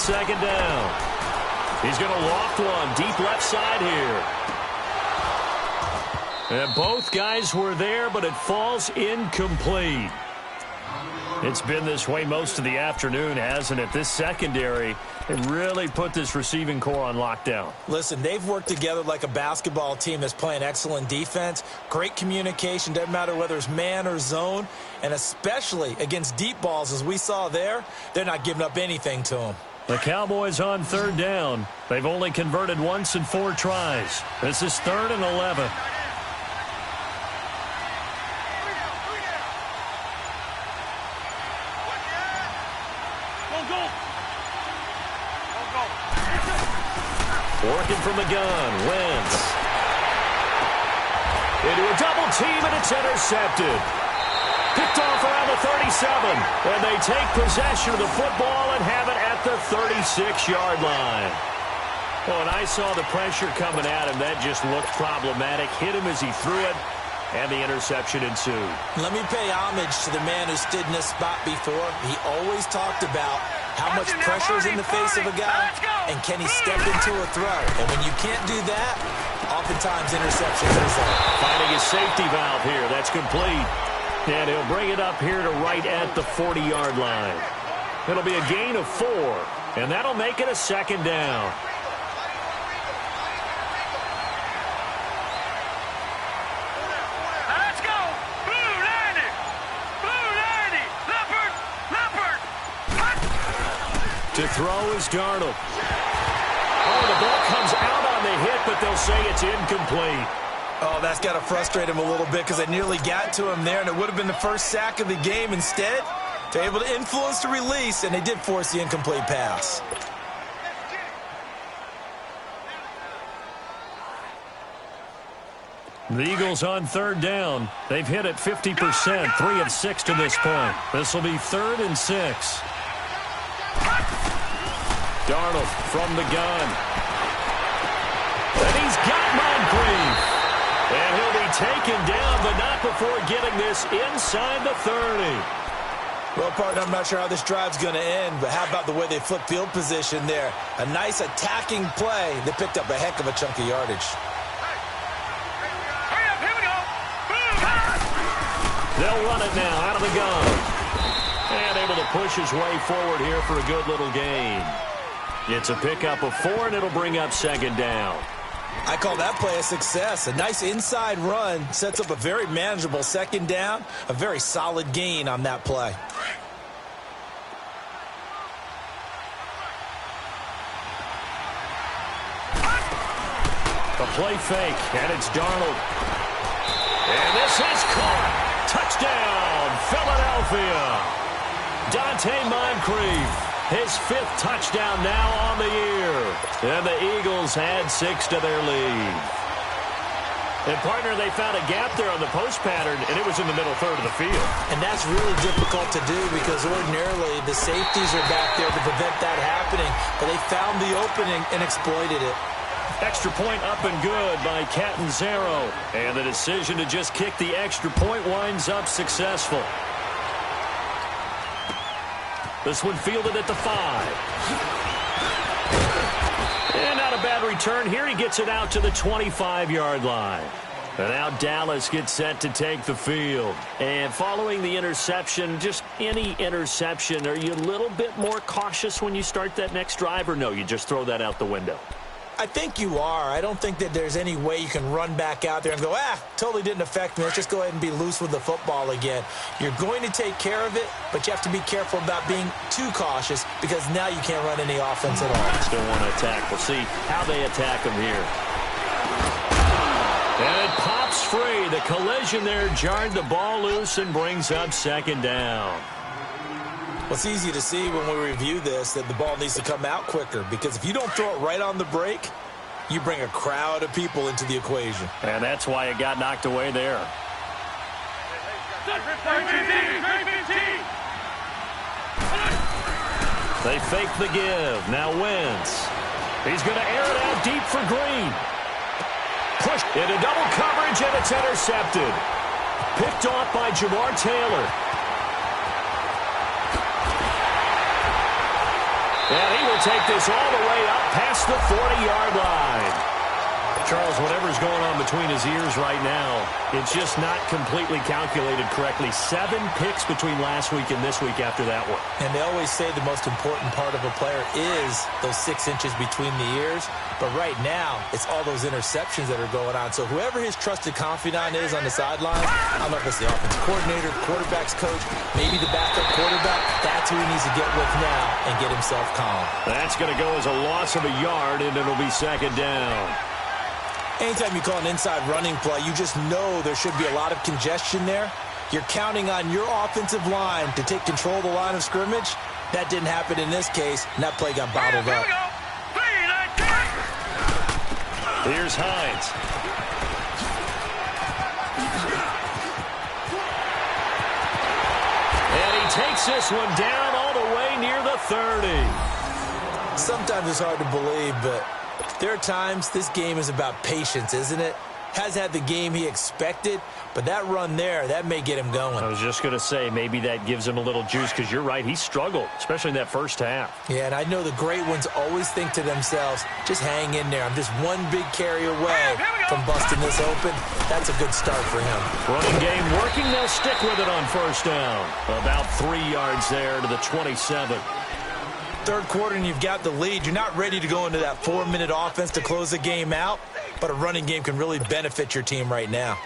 second down. He's going to loft one deep left side here. And both guys were there, but it falls incomplete. It's been this way most of the afternoon, hasn't it? This secondary, it really put this receiving core on lockdown. Listen, they've worked together like a basketball team that's playing excellent defense. Great communication, doesn't matter whether it's man or zone. And especially against deep balls, as we saw there, they're not giving up anything to them. The Cowboys on third down. They've only converted once in 4 tries. This is 3rd and 11. Working from the gun, Wentz. Into a double team, and it's intercepted. Picked off around the 37, and they take possession of the football and have it at the 36-yard line. Well, when I saw the pressure coming at him, that just looked problematic. Hit him as he threw it, and the interception ensued. Let me pay homage to the man who stood in this spot before. He always talked about how much pressure is in the face of a guy, and can he step into a throw? And when you can't do that, oftentimes interceptions result. Finding his safety valve here. That's complete. And he'll bring it up here to right at the 40-yard line. It'll be a gain of 4, and that'll make it a second down. Let's go! Blue 90! Blue 90! Leopard! Leopard! To throw is Darnold. Oh, the ball comes out on the hit, but they'll say it's incomplete. Oh, that's got to frustrate him a little bit because they nearly got to him there, and it would have been the first sack of the game. Instead, they're able to influence the release, and they did force the incomplete pass. The Eagles on third down. They've hit it 50%, 3 of 6 to this point. This will be 3rd and 6. Darnold from the gun. And he's got Moncrief. And he'll be taken down, but not before getting this inside the 30. Well, partner, I'm not sure how this drive's going to end, but how about the way they flip field position there? A nice attacking play. They picked up a heck of a chunk of yardage. Hurry up, here we go! They'll run it now out of the gun. And able to push his way forward here for a good little gain. It's a pickup of 4, and it'll bring up second down. I call that play a success. A nice inside run sets up a very manageable second down. A very solid gain on that play. The play fake, and it's Darnold. And this is caught. Touchdown, Philadelphia. Dante Moncrief. His 5th touchdown now on the year. And the Eagles add 6 to their lead. And, partner, they found a gap there on the post pattern, and it was in the middle third of the field. And that's really difficult to do because ordinarily the safeties are back there to prevent that happening. But they found the opening and exploited it. Extra point up and good by Catanzaro. And the decision to just kick the extra point winds up successful. This one fielded at the 5. And not a bad return here. He gets it out to the 25-yard line. And now Dallas gets set to take the field. And following the interception, just any interception, are you a little bit more cautious when you start that next drive, or no, you just throw that out the window? I think you are. I don't think that there's any way you can run back out there and go, totally didn't affect me. Let's just go ahead and be loose with the football again. You're going to take care of it, but you have to be careful about being too cautious because now you can't run any offense at all. Still want to attack. We'll see how they attack him here. And it pops free. The collision there jarred the ball loose and brings up second down. Well, it's easy to see when we review this that the ball needs to come out quicker because if you don't throw it right on the break, you bring a crowd of people into the equation. And that's why it got knocked away there. They fake the give. Now Wentz. He's going to air it out deep for Green. Pushed into double coverage, and it's intercepted. Picked off by Jamar Taylor. And he will take this all the way up past the 40-yard line. Charles, whatever's going on between his ears right now, it's just not completely calculated correctly. 7 picks between last week and this week after that one. And they always say the most important part of a player is those 6 inches between the ears. But right now, it's all those interceptions that are going on. So whoever his trusted confidant is on the sidelines, I don't know if it's the offense coordinator, quarterback's coach, maybe the backup quarterback, that's who he needs to get with now and get himself calm. That's going to go as a loss of a yard, and it'll be 2nd down. Anytime you call an inside running play, you just know there should be a lot of congestion there. You're counting on your offensive line to take control of the line of scrimmage. That didn't happen in this case, and that play got bottled up. Here's Hines. And he takes this one down all the way near the 30. Sometimes it's hard to believe, but there are times this game is about patience, isn't it? Has had the game he expected, but that run there, that may get him going. I was just going to say, maybe that gives him a little juice, because you're right, he struggled, especially in that first half. Yeah, and I know the great ones always think to themselves, just hang in there. I'm just one big carry away from busting this open. That's a good start for him. Running game working, they'll stick with it on 1st down. About 3 yards there to the 27. 3rd quarter and you've got the lead. You're not ready to go into that 4-minute offense to close the game out, but a running game can really benefit your team right now.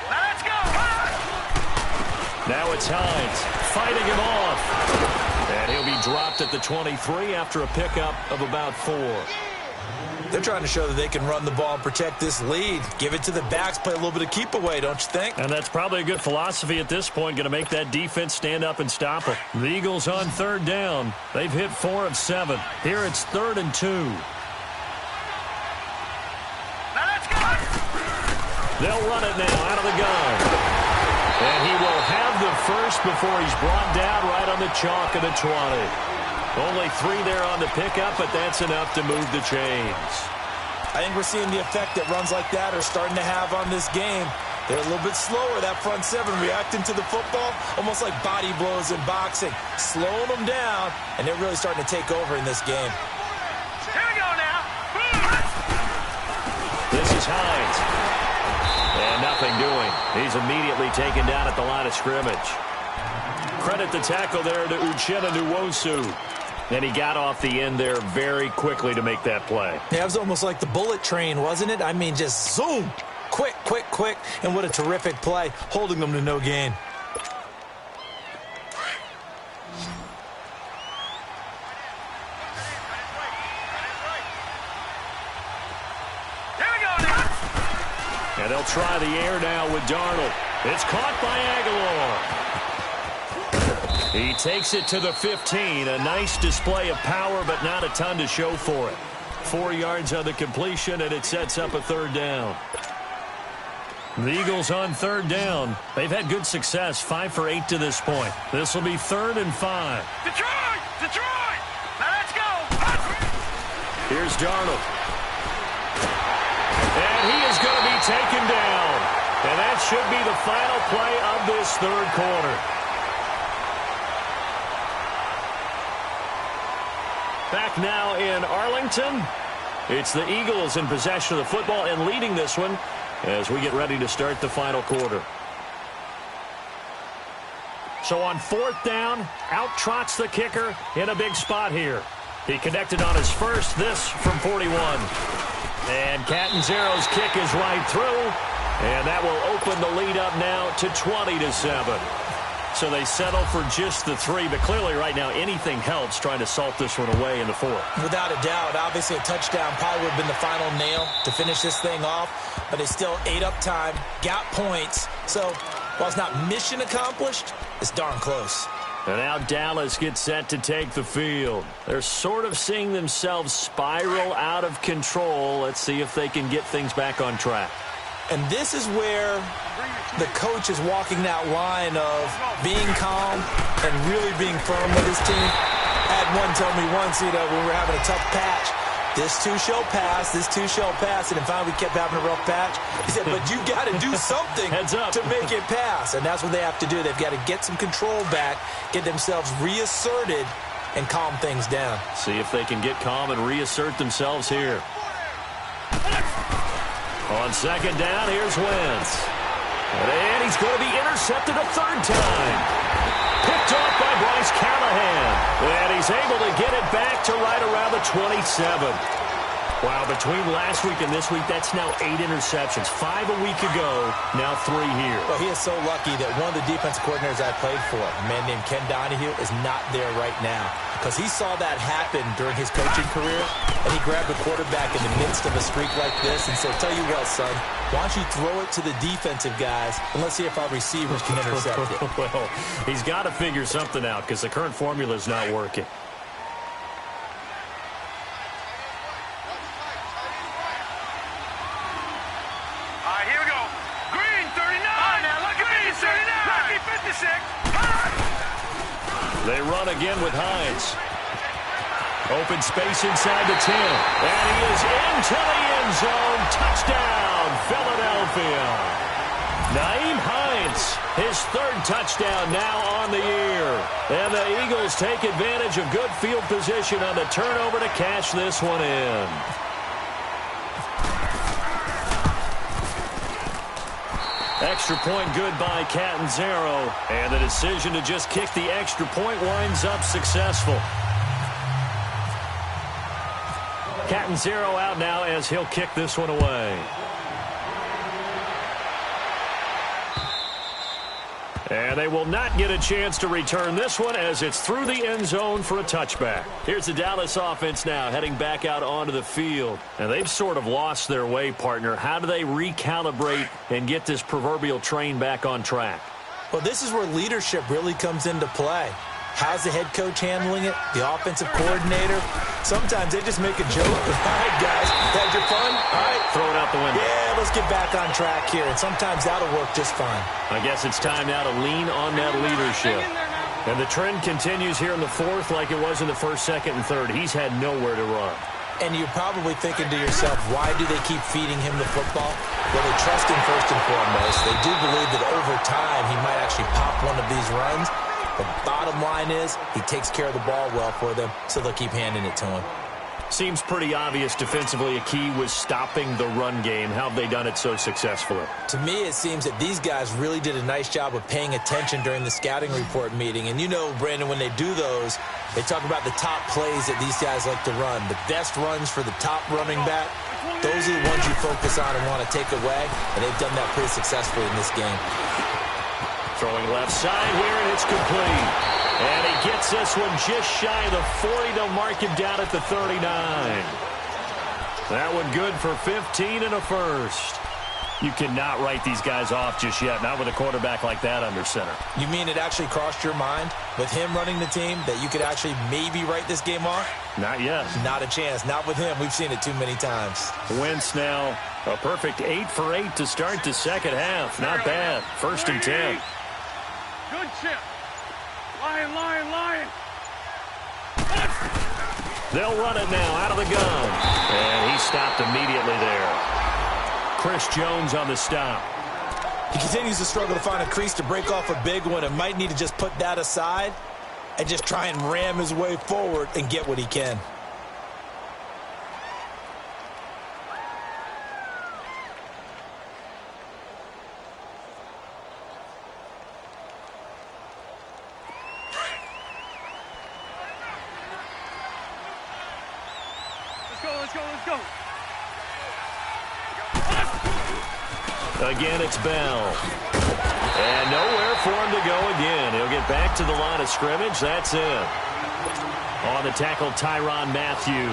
Let's go! Now it's Hines fighting him off. And he'll be dropped at the 23 after a pickup of about 4. They're trying to show that they can run the ball and protect this lead. Give it to the backs, play a little bit of keep away, don't you think? And that's probably a good philosophy at this point, going to make that defense stand up and stop them. The Eagles on 3rd down. They've hit 4 of 7. Here it's 3rd and 2. Let's go! They'll run it now out of the gun. And he will have the first before he's brought down right on the chalk of the 20. Only 3 there on the pickup, but that's enough to move the chains. I think we're seeing the effect that runs like that are starting to have on this game. They're a little bit slower, that front 7, reacting to the football, almost like body blows in boxing, slowing them down, and they're really starting to take over in this game. Here we go now. This is Hines. And nothing doing. He's immediately taken down at the line of scrimmage. Credit the tackle there to Uchenna Nwosu. And he got off the end there very quickly to make that play. Yeah, it was almost like the bullet train, wasn't it? I mean, just zoom. Quick, quick, quick. And what a terrific play, holding them to no gain. Here we go now. And they'll try the air now with Darnold. It's caught by Aguilar. He takes it to the 15. A nice display of power, but not a ton to show for it. 4 yards on the completion, and it sets up a 3rd down. The Eagles on 3rd down. They've had good success, 5 for 8 to this point. This will be 3rd and 5. Detroit! Detroit! Now let's go! Here's Darnold. And he is going to be taken down. And that should be the final play of this 3rd quarter. Back now in Arlington. It's the Eagles in possession of the football and leading this one as we get ready to start the final quarter. So on 4th down, out trots the kicker in a big spot here. He connected on his first, this from 41. And Catanzaro's kick is right through, and that will open the lead up now to 20-7. So they settle for just the 3, but clearly right now anything helps trying to salt this one away in the 4th. Without a doubt, obviously a touchdown probably would have been the final nail to finish this thing off, but they still ate up time, got points. So while it's not mission accomplished, it's darn close. And now Dallas gets set to take the field. They're sort of seeing themselves spiral out of control. Let's see if they can get things back on track. And this is where the coach is walking that line of being calm and really being firm with his team. I had one tell me once, when we were having a tough patch, This too shall pass. This too shall pass. And then finally we kept having a rough patch. He said, but you got to do something to make it pass. And that's what they have to do. They've got to get some control back, get themselves reasserted, and calm things down. See if they can get calm and reassert themselves here. On second down, here's Wentz. And he's going to be intercepted a third time. Picked off by Bryce Callahan. And he's able to get it back to right around the 27. Wow, between last week and this week, that's now 8 interceptions. 5 a week ago, now 3 here. Well, he is so lucky that one of the defensive coordinators I played for, a man named Ken Donahue, is not there right now. Because he saw that happen during his coaching career, and he grabbed the quarterback in the midst of a streak like this and said, tell you what, son, why don't you throw it to the defensive guys, and let's see if our receivers can intercept it. Well, he's got to figure something out because the current formula is not working. They run again with Hines. Open space inside the 10. And he is into the end zone. Touchdown, Philadelphia. Nyheim Hines, his 3rd touchdown now on the year. And the Eagles take advantage of good field position on the turnover to cash this one in. Extra point good by Catanzaro. And the decision to just kick the extra point winds up successful. Catanzaro out now as he'll kick this one away. And they will not get a chance to return this one as it's through the end zone for a touchback. Here's the Dallas offense now heading back out onto the field. And they've sort of lost their way, partner. How do they recalibrate and get this proverbial train back on track? Well, this is where leadership really comes into play. How's the head coach handling it? The offensive coordinator? Sometimes they just make a joke. All right, guys, had your fun? All right. Throw it out the window. Yeah, let's get back on track here. And sometimes that'll work just fine. I guess it's time now to lean on that leadership. And the trend continues here in the 4th like it was in the 1st, 2nd, and 3rd. He's had nowhere to run. And you're probably thinking to yourself, why do they keep feeding him the football? Well, they trust him first and foremost. They do believe that over time he might actually pop one of these runs. The bottom line is he takes care of the ball well for them, so they'll keep handing it to him. Seems pretty obvious defensively a key was stopping the run game. How have they done it so successfully? To me, it seems that these guys really did a nice job of paying attention during the scouting report meeting. And you know, Brandon, when they do those, they talk about the top plays that these guys like to run. The best runs for the top running back, those are the ones you focus on and want to take away. And they've done that pretty successfully in this game. Throwing left side here, and it's complete. And he gets this one just shy of the 40 to mark him down at the 39. That one good for 15 and a first. You cannot write these guys off just yet, not with a quarterback like that under center. You mean it actually crossed your mind with him running the team that you could actually maybe write this game off? Not yet. Not a chance. Not with him. We've seen it too many times. Wentz now a perfect 8 for 8 to start the second half. Not bad. 1st and 10. Good chip. Lion, lion, lion. They'll run it now out of the gun. And he stopped immediately there. Chris Jones on the stop. He continues to struggle to find a crease to break off a big one and might need to just put that aside and just try and ram his way forward and get what he can. Let's go. Again, it's Bell. And nowhere for him to go again. He'll get back to the line of scrimmage. That's it. On the tackle, Tyrann Mathieu.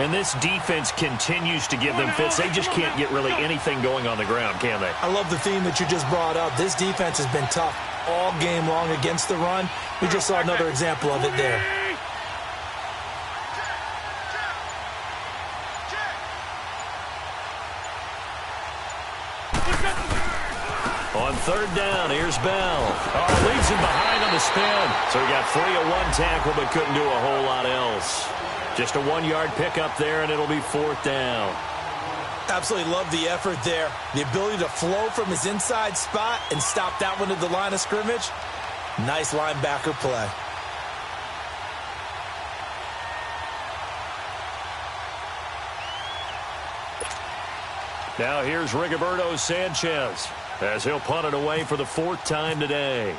And this defense continues to give them fits. They just can't get really anything going on the ground, can they? I love the theme that you just brought up. This defense has been tough all game long against the run. We just saw another example of it there. On third down, here's Bell. Oh, leads him behind on the spin. So he got 3 of 1 tackle, but couldn't do a whole lot else. Just a 1-yard pickup there, and it'll be 4th down. Absolutely love the effort there. The ability to flow from his inside spot and stop that one at the line of scrimmage. Nice linebacker play. Now here's Rigoberto Sanchez as he'll punt it away for the 4th time today.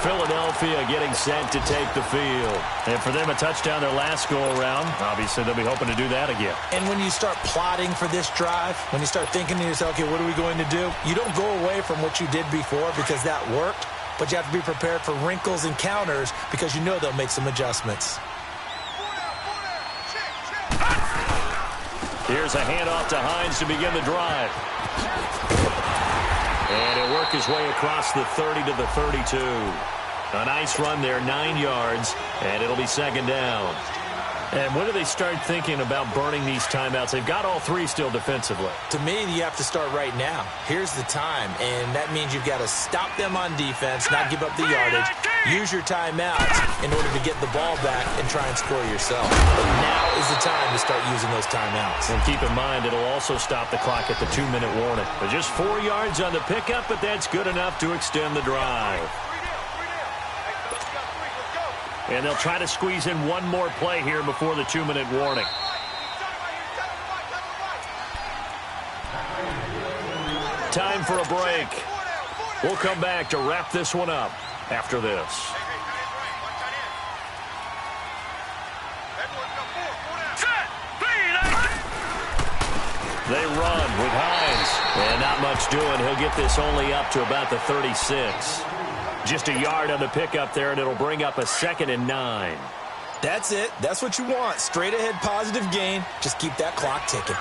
Philadelphia getting set to take the field. And for them, a touchdown their last go-around. Obviously, they'll be hoping to do that again. And when you start plotting for this drive, when you start thinking to yourself, okay, what are we going to do? You don't go away from what you did before because that worked, but you have to be prepared for wrinkles and counters because you know they'll make some adjustments. Here's a handoff to Hines to begin the drive. And he'll work his way across the 30 to the 32. A nice run there, 9 yards, and it'll be 2nd down. And when do they start thinking about burning these timeouts? They've got all 3 still defensively. To me, you have to start right now. Here's the time, and that means you've got to stop them on defense, not give up the yardage, use your timeouts in order to get the ball back and try and score yourself. But now is the time to start using those timeouts. And keep in mind, it'll also stop the clock at the 2-minute warning. But just 4 yards on the pickup, but that's good enough to extend the drive. And they'll try to squeeze in one more play here before the 2-minute warning. Time for a break. We'll come back to wrap this one up after this. They run with Hines. And not much doing. He'll get this only up to about the 36. Just a yard on the pickup there, and it'll bring up a 2nd and 9. That's it. That's what you want. Straight ahead positive gain. Just keep that clock ticking.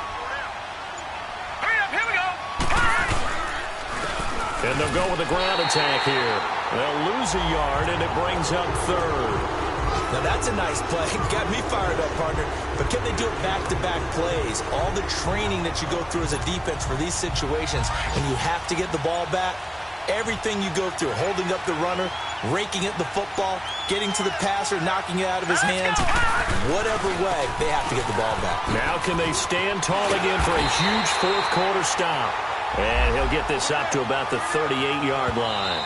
Hurry up, here we go. And they'll go with a ground attack here. They'll lose a yard, and it brings up 3rd. Now that's a nice play. Got me fired up, partner. But can they do it back-to-back plays? All the training that you go through as a defense for these situations, when you have to get the ball back, everything you go through, holding up the runner, raking at the football, getting to the passer, knocking it out of his hands, whatever way, they have to get the ball back. Now can they stand tall again for a huge 4th quarter stop? And he'll get this up to about the 38-yard line.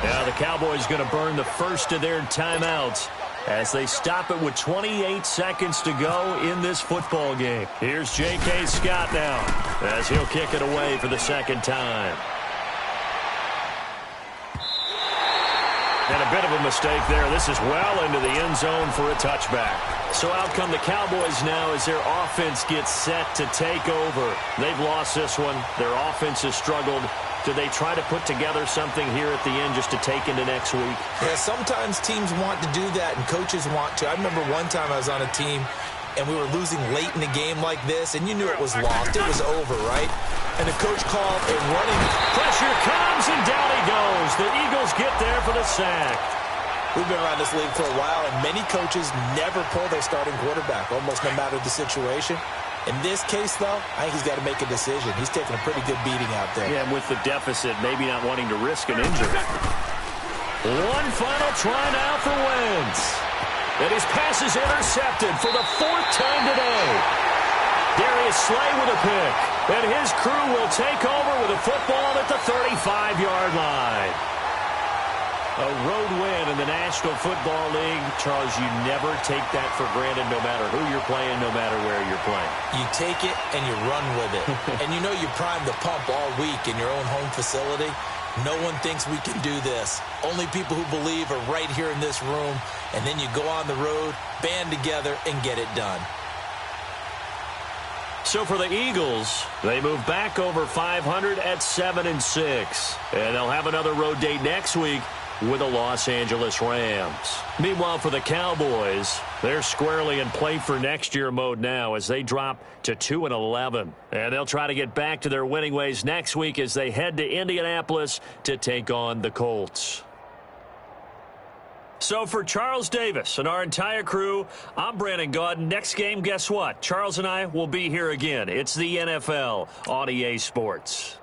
Now the Cowboys going to burn the first of their timeouts as they stop it with 28 seconds to go in this football game. Here's J.K. Scott now as he'll kick it away for the 2nd time. And a bit of a mistake there. This is well into the end zone for a touchback. So out come the Cowboys now as their offense gets set to take over. They've lost this one. Their offense has struggled. Do they try to put together something here at the end just to take into next week? Yeah, sometimes teams want to do that and coaches want to. I remember one time I was on a team and we were losing late in the game like this, and you knew it was lost. It was over, right? And the coach called a running. Pressure comes, and down he goes. The Eagles get there for the sack. We've been around this league for a while, and many coaches never pull their starting quarterback, almost no matter the situation. In this case, though, I think he's got to make a decision. He's taking a pretty good beating out there. Yeah, and with the deficit, maybe not wanting to risk an injury. One final try now for Wentz. And his pass is intercepted for the 4th time today. Darius Slay with a pick. And his crew will take over with a football at the 35-yard line. A road win in the National Football League. Charles, you never take that for granted no matter who you're playing, no matter where you're playing. You take it and you run with it. And you know you primed the pump all week in your own home facility. No one thinks we can do this. Only people who believe are right here in this room. And then you go on the road, band together, and get it done. So for the Eagles, they move back over 500 at 7-6. And they'll have another road date next week with the Los Angeles Rams. Meanwhile, for the Cowboys, they're squarely in play for next year mode now as they drop to 2-11. And they'll try to get back to their winning ways next week as they head to Indianapolis to take on the Colts. So for Charles Davis and our entire crew, I'm Brandon Gaudin. Next game, guess what? Charles and I will be here again. It's the NFL on EA Sports.